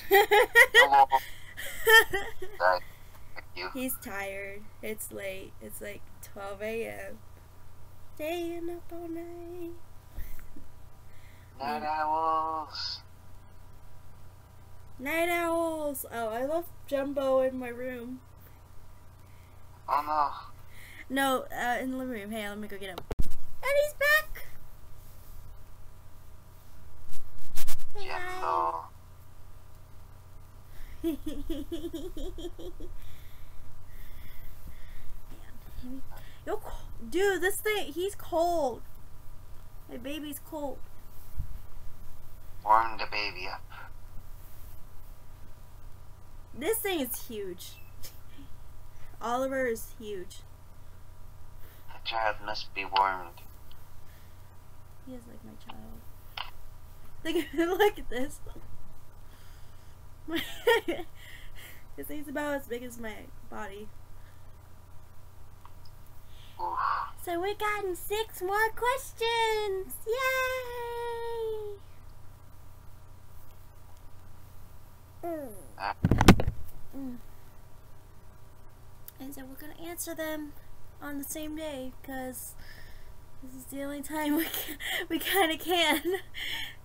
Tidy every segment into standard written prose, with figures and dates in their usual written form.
Hello. Thank you. He's tired. It's late. It's like 12 a.m. Staying up all night. Night owls. Night owls. Oh, I left Jumbo in my room. Oh No, in the living room. Hey, let me go get him. And he's back. no. Jumbo. Yo, dude, this thing, he's cold. My baby's cold. Warm the baby up. This thing is huge. Oliver is huge. The child must be warmed. He is like my child. Look at this. This thing's about as big as my body. Oof. So we gotten 6 more questions! Yay! And so we're gonna answer them on the same day because this is the only time we kind of can.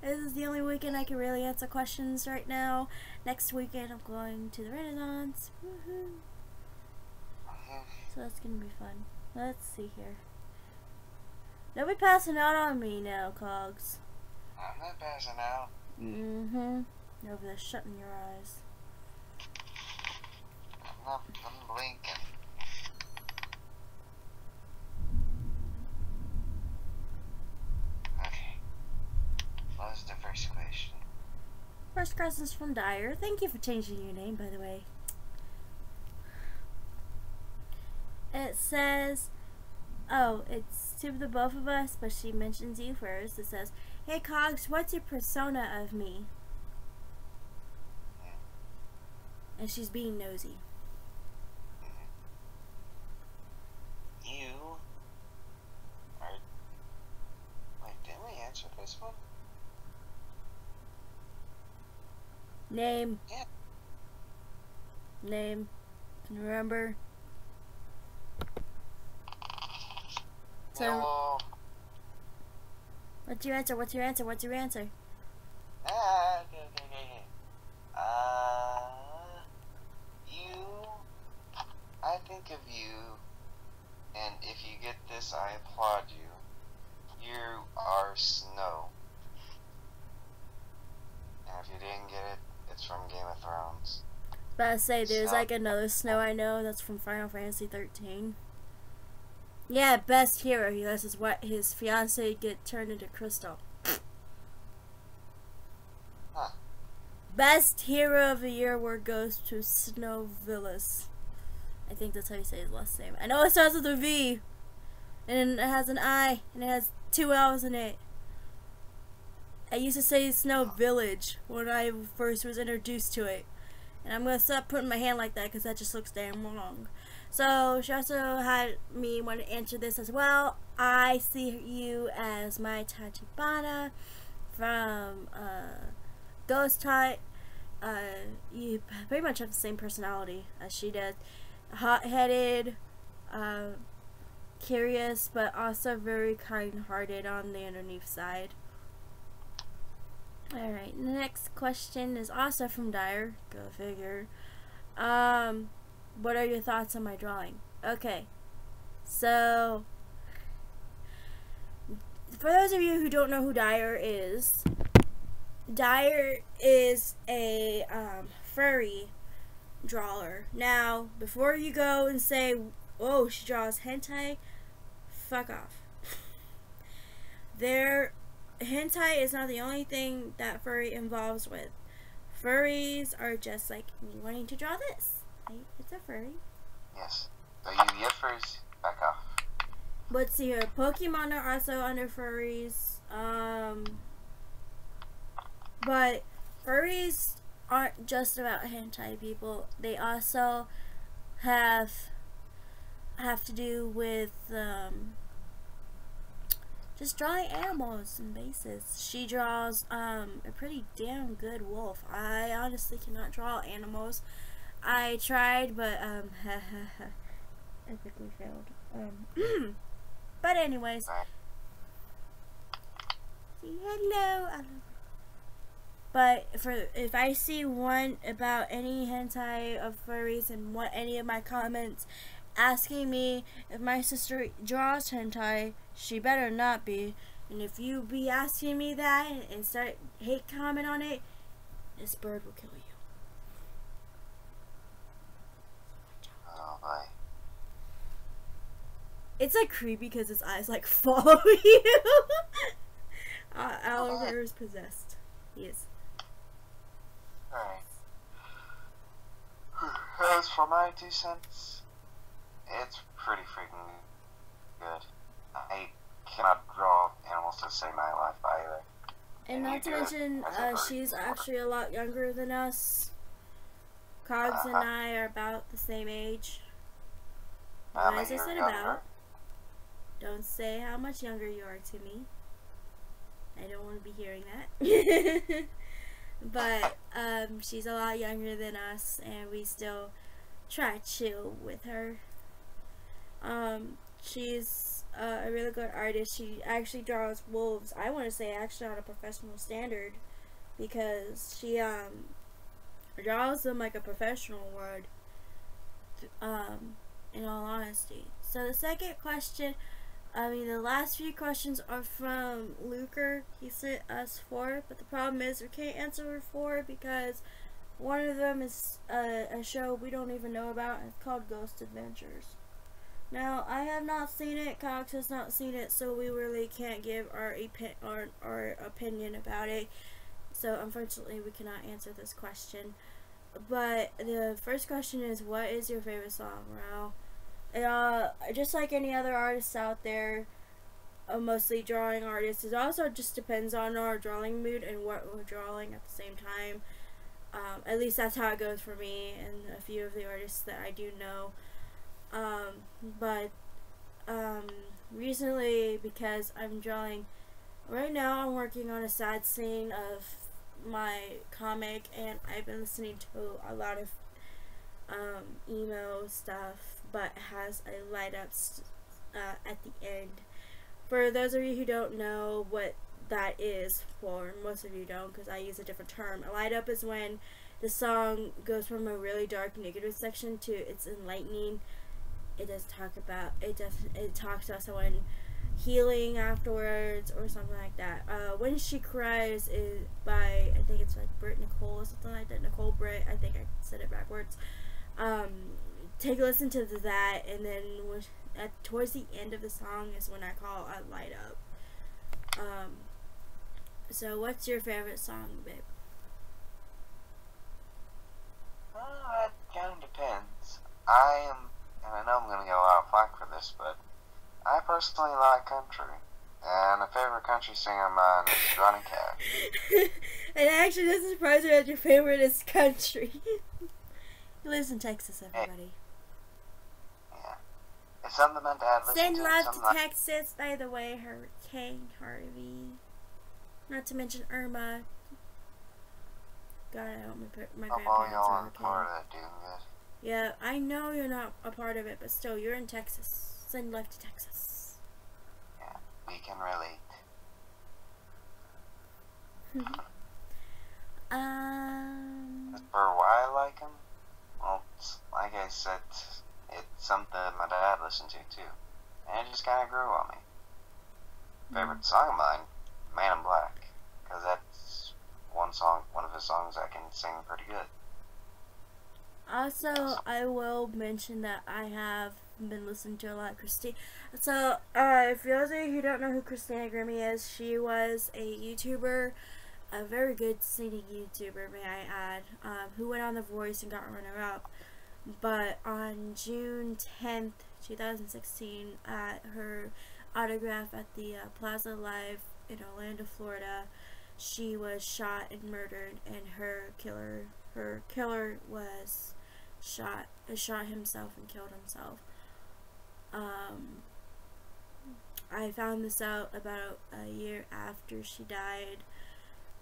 This is the only weekend I can really answer questions right now. Next weekend I'm going to the Renaissance. Woohoo! So that's gonna be fun. Let's see here. Don't be passing out on me now, Cogs. I'm not passing out. Mm-hmm. You're over there shutting your eyes. I'm blinking. Okay. What was the first question? First question is from Dyer. Thank you for changing your name, by the way. It says, oh, it's to the both of us, but she mentions you first. It says, hey Cogs, what's your persona of me? And she's being nosy. You are... Wait, didn't we answer this one? Name. Yeah. Name. Remember? So, No. what's your answer? What's your answer? What's your answer? Okay. I think of you, and if you get this, I applaud you. You are snow. And if you didn't get it, it's from Game of Thrones. But I say there's So- like another Snow I know that's from Final Fantasy 13. Yeah, best hero. He lets his fiance get turned into crystal. Huh. Best hero of the year award goes to Snow Villas. I think that's how you say his last name. I know it starts with a V, and it has an I, and it has 2 L's in it. I used to say Snow Village when I first was introduced to it. And I'm going to stop putting my hand like that because that just looks damn wrong. So she also had me want to answer this as well. I see you as my Tachibana from Ghost Hunt. You pretty much have the same personality as she did. Hot-headed, curious, but also very kind-hearted on the underneath side. Alright, the next question is also from Dyer. Go figure. What are your thoughts on my drawing? Okay, so for those of you who don't know who Dyer is a furry drawer. Now, before you go and say, oh, she draws hentai, fuck off. Hentai is not the only thing that furry involves with. Furries are just like me wanting to draw this. Right? It's a furry. Yes. So you yiffers, back off. Let's see here. Pokemon are also under furries. But furries aren't just about hentai people. They also have to do with just drawing animals and bases. She draws a pretty damn good wolf. I honestly cannot draw animals. I tried, but epically failed. But anyways, say hello. But if I see one about any hentai of furries and want any of my comments asking me if my sister draws hentai, she better not be. And if you be asking me that and start hate comment on it, this bird will kill you. Oh boy. It's like creepy because its eyes like follow you. Oliver is possessed. He is. Alright. As for my 2 cents, it's pretty freaking good. I cannot draw animals to save my life either. And not to mention, she's actually a lot younger than us. Cogs and I are about the same age. As I said about, don't say how much younger you are to me. I don't want to be hearing that. But she's a lot younger than us, and we still try to chill with her. She's a really good artist. She actually draws wolves. I want to say actually on a professional standard, because she draws them like a professional would. In all honesty. So the second question, the last few questions are from Luker. He sent us 4, but the problem is we can't answer 4 because one of them is a show we don't even know about, and it's called Ghost Adventures. Now, I have not seen it, Cox has not seen it, so we really can't give our opinion about it. So unfortunately we cannot answer this question. But the first question is, what is your favorite song, Rao? Just like any other artists out there, mostly drawing artists, it also just depends on our drawing mood and what we're drawing at the same time. At least that's how it goes for me and a few of the artists that I do know. Recently, because I'm drawing, right now I'm working on a sad scene of my comic, and I've been listening to a lot of emo stuff, but it has a light up at the end. For those of you who don't know what that is, for most of you don't, because I use a different term. A light up is when the song goes from a really dark negative section to its enlightening. It does talk about it talks about someone healing afterwards or something like that. When She Cries is by, I think it's like Britt Nicole or something like that. Nicole Britt, I think I said it backwards. Take a listen to that, and then towards the end of the song is when I call a light up. So what's your favorite song, babe? That kind of depends. And I know I'm going to get a lot of flack for this, but I personally like country. And a favorite country singer of mine is Johnny Cash. And actually, doesn't surprise me that your favorite is country. He lives in Texas, everybody. Yeah. It's something my dad listens to. Send love to Texas, by the way, Hurricane Harvey. Not to mention Irma. God, I hope my grandparents are okay. Florida doing good. Yeah, I know you're not a part of it, but still, you're in Texas. Send love to Texas. Yeah, we can relate. For why I like him, well, like I said, it's something my dad listened to too, and it just kind of grew on me. Favorite song of mine, Man in Black, because that's one of his songs I can sing pretty good. Also, I will mention that I have been listening to a lot of Christina. So, if those of you who don't know who Christina Grimmie is, she was a YouTuber, a very good singing YouTuber, may I add, who went on The Voice and got runner-up. But on June 10th, 2016, at her autograph at the Plaza Live in Orlando, Florida, she was shot and murdered, and her killer was shot himself and killed himself. I found this out about a year after she died.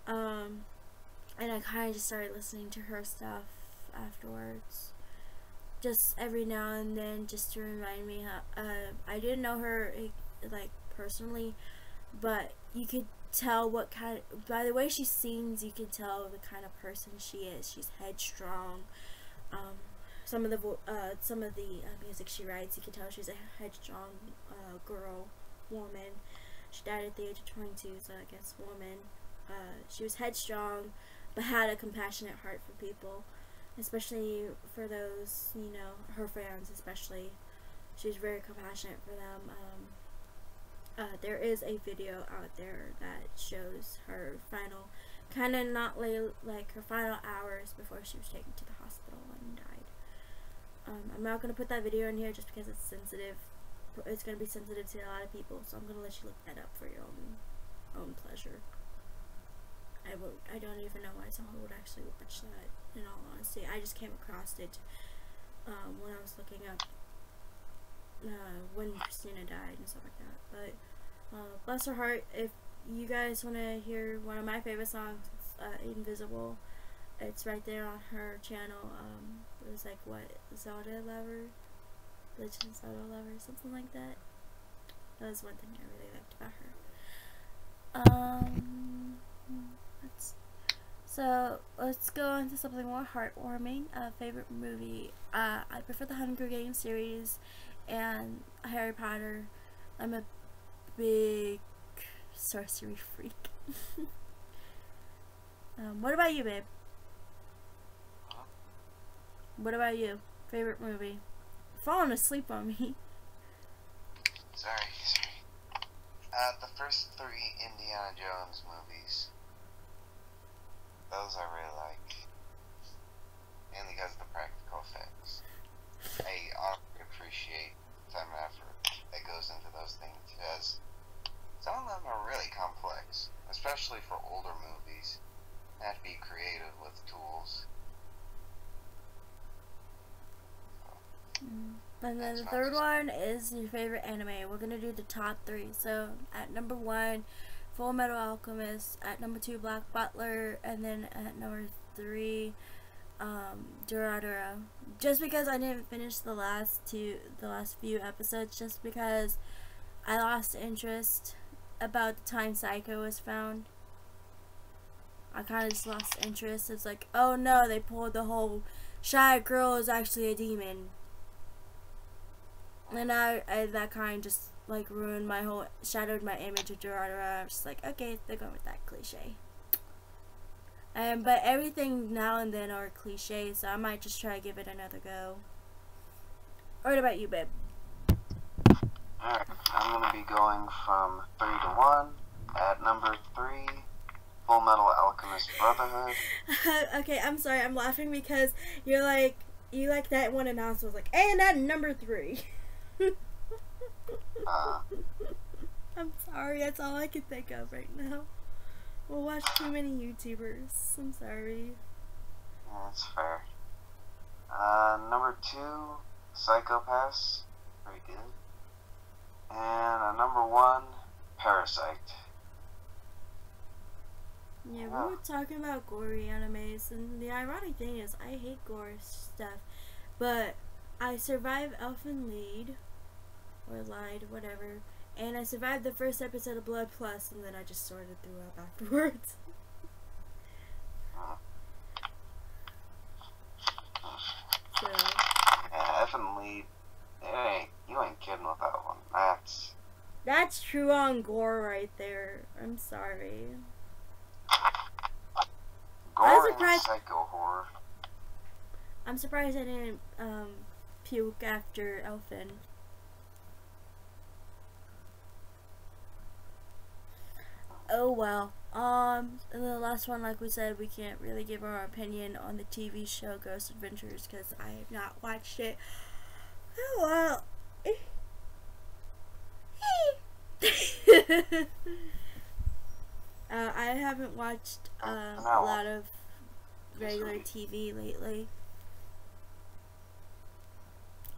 And I kind of just started listening to her stuff afterwards. Just every now and then, just to remind me how, I didn't know her, like, personally, but you could tell what kind of, by the way she sings, you can tell the kind of person she is. She's headstrong. Some of the music she writes, you can tell she's a headstrong girl, woman. She died at the age of 22, so I guess woman. She was headstrong, but had a compassionate heart for people, especially for those, you know, her fans especially. She was very compassionate for them. There is a video out there that shows her final, kind of not like her final hours before she was taken to the hospital and died. I'm not going to put that video in here just because it's sensitive. It's going to be sensitive to a lot of people, so I'm going to let you look that up for your own pleasure. I don't even know why someone would actually watch that, in all honesty. I just came across it when I was looking up when Christina died and stuff like that. But bless her heart. If you guys want to hear one of my favorite songs, it's Invisible. It's right there on her channel. It was like, what, Zelda Lover? Legend of Zelda Lover, something like that. That was one thing I really liked about her. So let's go on to something more heartwarming. Favorite movie. I prefer the Hunger Games series and Harry Potter. I'm a big sorcery freak. What about you, babe? What about you? Favorite movie? You're falling asleep on me. Sorry. The first 3 Indiana Jones movies. Those I really like. Mainly because of the practical effects. I honestly appreciate the time and effort that goes into those things, because some of them are really complex, especially for older movies. You have to be creative with tools. And then the third one is your favorite anime. We're gonna do the top 3. So at number 1, Full Metal Alchemist. At number 2, Black Butler. And then at number 3, Durarara. Just because I didn't finish the last few episodes, just because I lost interest about the time Psycho was found. I kind of just lost interest. It's like, oh no, they pulled the whole shy girl is actually a demon. And that kind of just like ruined my whole, shadowed my image of Durarara. I'm just like, okay, they're going with that cliche. But everything now and then are cliches, so I might just try to give it another go. What about you, babe? Alright, I'm gonna be going from 3 to 1. At number 3, Full Metal Alchemist Brotherhood. Okay, I'm sorry, I'm laughing because you like that one announcement was like, and at number 3. I'm sorry, that's all I can think of right now. We'll watch too many YouTubers. I'm sorry. Yeah, that's fair. Number 2, Psychopaths. Very good. And number 1, Parasite. Yeah, we were talking about gory animes, and the ironic thing is I hate gore stuff, but I survived Elfen Lied, or Lied, whatever, and I survived the first episode of Blood Plus, and then I just sort of threw up afterwards. So. Yeah, Elfen Lied. You ain't kidding with that one. That's true on gore right there. I'm sorry. Gore and psycho horror. I'm surprised I didn't puke after Elfen. Oh well. And the last one, like we said, we can't really give our opinion on the TV show Ghost Adventures because I have not watched it. Oh well. I haven't watched a lot of regular TV lately.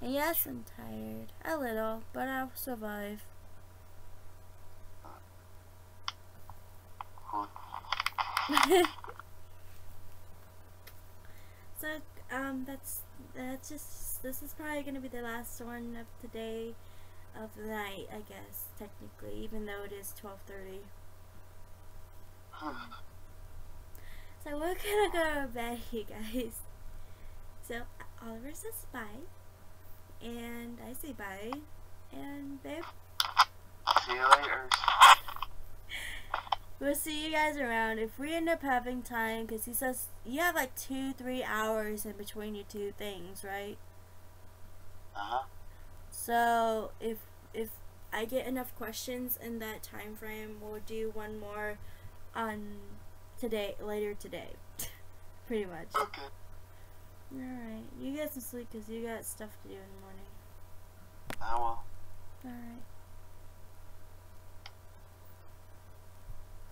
And yes, I'm tired. A little, but I'll survive. So, that's just, this is probably gonna be the last one of today, of the night, I guess, technically, even though it is 12:30. So we're gonna go to bed, you guys. So Oliver says bye, and I say bye, and babe, see you later. we'll see you guys around if we end up having time, because he says you have like 2-3 hours in between your two things, right? So if I get enough questions in that time frame, we'll do one more on later today. Pretty much. Okay. Alright, you get some sleep because you got stuff to do in the morning. I will. Alright.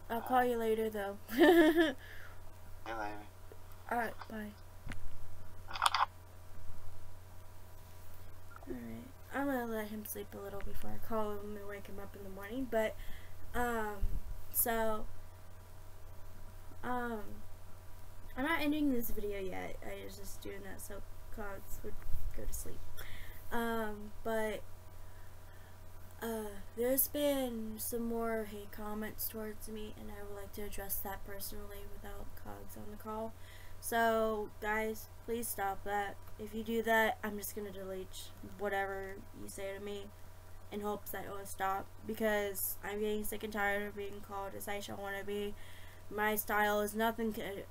I'll call you later though. See you later. Alright, bye. Alright, I'm gonna let him sleep a little before I call him and wake him up in the morning, but, I'm not ending this video yet. I was just doing that so Cogs would go to sleep. There's been some more hate comments towards me, and I would like to address that personally without Cogs on the call. So, guys, please stop that. If you do that, I'm just gonna delete whatever you say to me in hopes that it will stop, because I'm getting sick and tired of being called as I shall want to be. My style is nothing to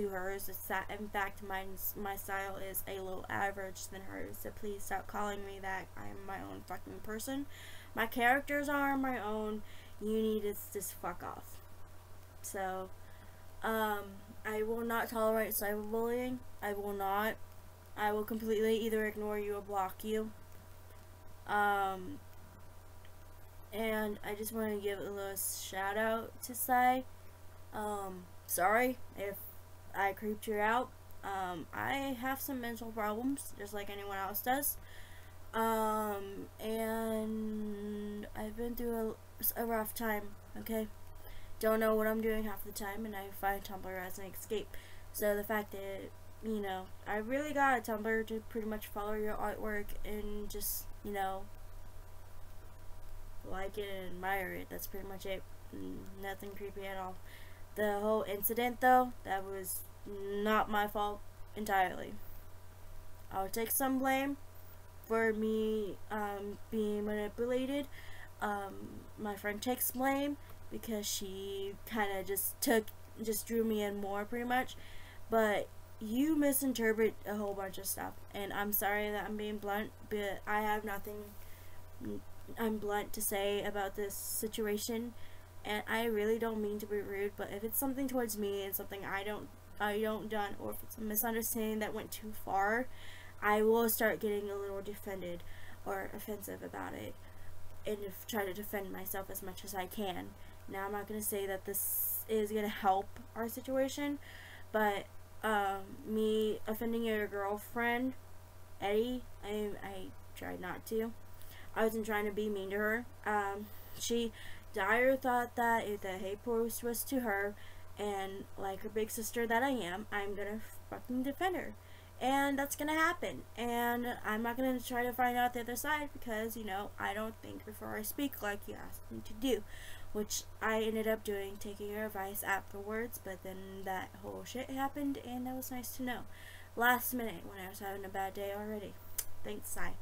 hers. It's that, in fact, my style is a little average than hers. So please stop calling me that. I am my own fucking person. My characters are my own. You need to just fuck off. So, I will not tolerate cyberbullying. I will not. I will completely either ignore you or block you. And I just want to give a little shout out to Sai. Sorry if I creeped you out. I have some mental problems, just like anyone else does. And I've been through a rough time, okay? Don't know what I'm doing half the time, and I find Tumblr as an escape. So the fact that, you know, I really got a Tumblr to pretty much follow your artwork and just, you know, like it and admire it. That's pretty much it. Nothing creepy at all. The whole incident, though, that was not my fault entirely. I'll take some blame for me being manipulated. My friend takes blame because she kind of just drew me in more, pretty much. But you misinterpret a whole bunch of stuff, and I'm sorry that I'm being blunt, but I have nothing I'm blunt to say about this situation. And I really don't mean to be rude, but if it's something towards me and something I don't done, or if it's a misunderstanding that went too far, I will start getting a little defended or offensive about it, and try to defend myself as much as I can. Now, I'm not gonna say that this is gonna help our situation, but me offending your girlfriend, Eddie, I tried not to. I wasn't trying to be mean to her. Dyer thought that if the hate post was to her, and like her big sister that I am, I'm gonna fucking defend her. And that's gonna happen. And I'm not gonna try to find out the other side, because, you know, I don't think before I speak like you asked me to do. Which I ended up doing, taking your advice afterwards, but then that whole shit happened, and that was nice to know. Last minute, when I was having a bad day already. Thanks, Sai.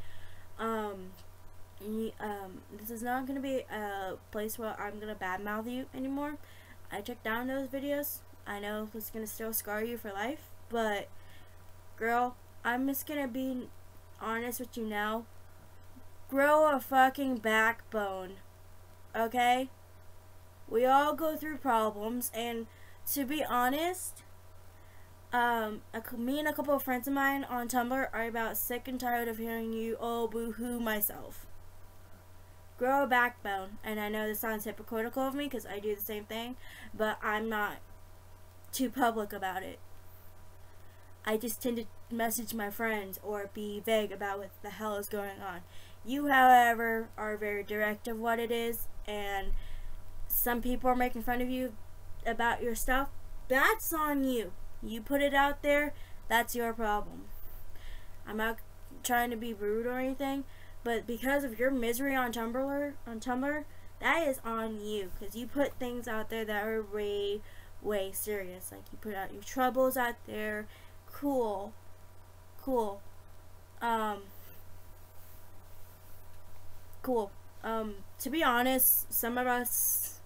This is not going to be a place where I'm going to badmouth you anymore. I took down those videos. I know it's going to still scar you for life, but girl, I'm just going to be honest with you now. Grow a fucking backbone, okay? We all go through problems, and to be honest, me and a couple of friends of mine on Tumblr are about sick and tired of hearing you, oh, boo-hoo myself. Grow a backbone. And I know this sounds hypocritical of me, because I do the same thing, but I'm not too public about it. I just tend to message my friends or be vague about what the hell is going on. You, however, are very direct of what it is, and some people are making fun of you about your stuff. that's on you. You put it out there, that's your problem. I'm not trying to be rude or anything, but because of your misery on Tumblr, that is on you, because you put things out there that are way serious. Like, you put out your troubles out there. Cool. Cool. To be honest, some of us,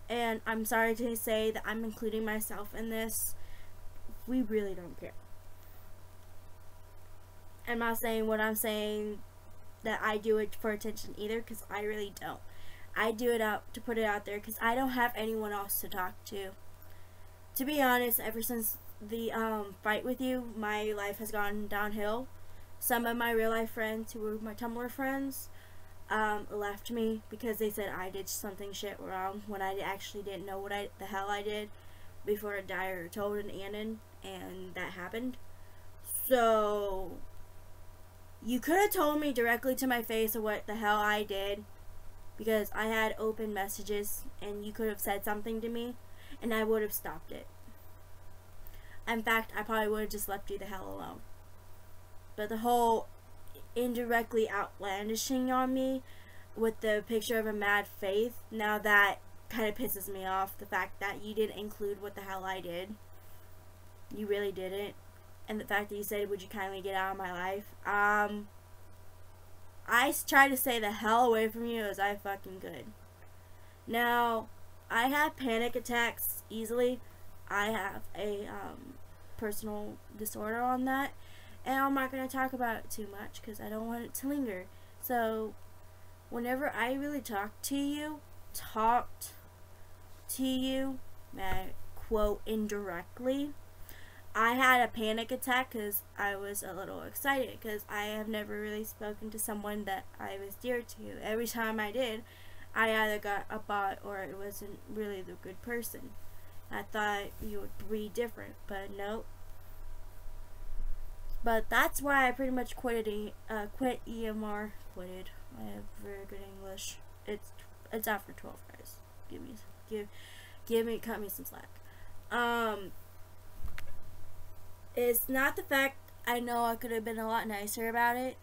and I'm sorry to say that I'm including myself in this, we really don't care. I'm not saying what I'm saying that I do it for attention either, because I really don't. I do it out to put it out there because I don't have anyone else to talk to. To be honest, ever since the fight with you, my life has gone downhill. Some of my real life friends, who were my Tumblr friends, left me because they said I did something shit wrong when I actually didn't know what the hell I did before I died or told an anon, and that happened. So you could have told me directly to my face of what the hell I did, because I had open messages, and you could have said something to me and I would have stopped it. In fact, I probably would have just left you the hell alone. But the whole indirectly outlandishing on me with the picture of a mad faith, now that kind of pisses me off. The fact that you didn't include what the hell I did. You really didn't. And the fact that you said, would you kindly get out of my life? I try to stay the hell away from you as I fucking could. Now, I have panic attacks easily. I have a personal disorder on that, and I'm not going to talk about it too much because I don't want it to linger. So whenever I really talked to you, I quote indirectly, I had a panic attack because I was a little excited, because I have never really spoken to someone that I was dear to. Every time I did, I either got a bot or it wasn't really the good person. I thought you would be different, but nope. But that's why I pretty much quit EMR. Quitted. I have very good English. It's after 12, guys. Cut me some slack. It's not the fact I know I could have been a lot nicer about it.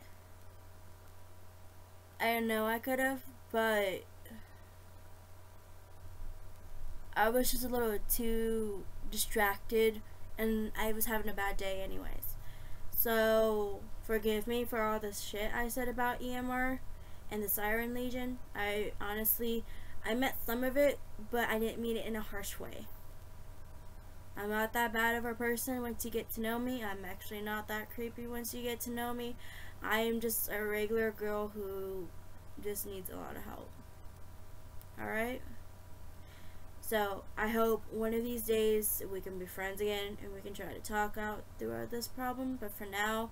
I know I could have, but I was just a little too distracted, and I was having a bad day anyways. So forgive me for all this shit I said about EMR and the Siren Legion. I meant some of it, but I didn't mean it in a harsh way. I'm not that bad of a person once you get to know me. I'm actually not that creepy once you get to know me. I am just a regular girl who just needs a lot of help. Alright? So, I hope one of these days we can be friends again and we can try to talk out throughout this problem. But for now,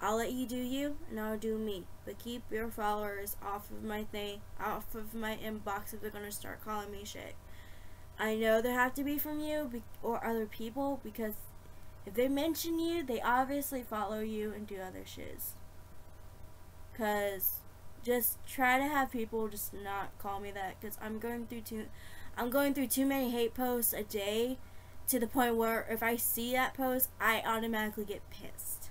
I'll let you do you and I'll do me. But keep your followers off of my inbox if they're gonna start calling me shit. I know they have to be from you or other people, because if they mention you, they obviously follow you and do other shiz. Cause just try to have people just not call me that, because I'm going through too many hate posts a day, to the point where if I see that post, I automatically get pissed,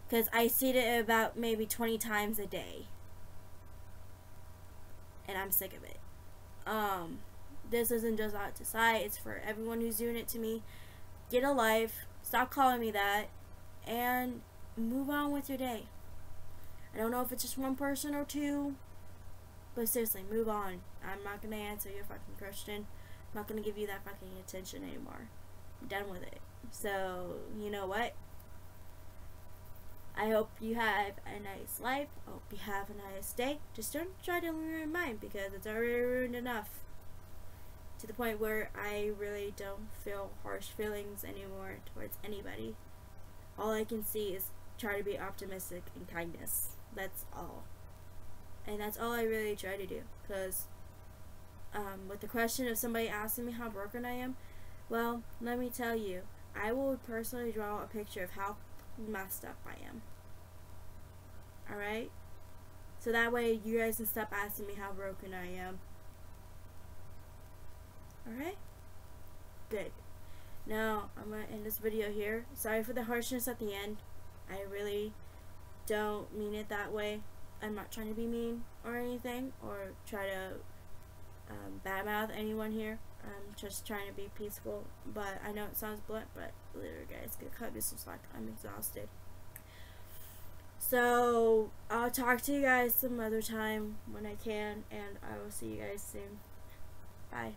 because I see it about maybe 20 times a day, and I'm sick of it. This isn't just out to side, it's for everyone who's doing it to me. Get a life, stop calling me that, and move on with your day. I don't know if it's just one person or two, but seriously, move on. I'm not gonna answer your fucking question. I'm not gonna give you that fucking attention anymore. I'm done with it. So, you know what? I hope you have a nice life. I hope you have a nice day. Just don't try to ruin mine, because it's already ruined enough. To the point where I really don't feel harsh feelings anymore towards anybody. All I can see is try to be optimistic and kindness. That's all. And that's all I really try to do. Because with the question of somebody asking me how broken I am, well, let me tell you, I will personally draw a picture of how messed up I am. Alright? So that way you guys can stop asking me how broken I am. Alright? Good. now I'm gonna end this video here. Sorry for the harshness at the end. I really don't mean it that way. I'm not trying to be mean or anything, or try to badmouth anyone here. I'm just trying to be peaceful, but I know it sounds blunt, but literally, guys, get cut me some slack. I'm exhausted. So I'll talk to you guys some other time when I can, and I will see you guys soon. Bye.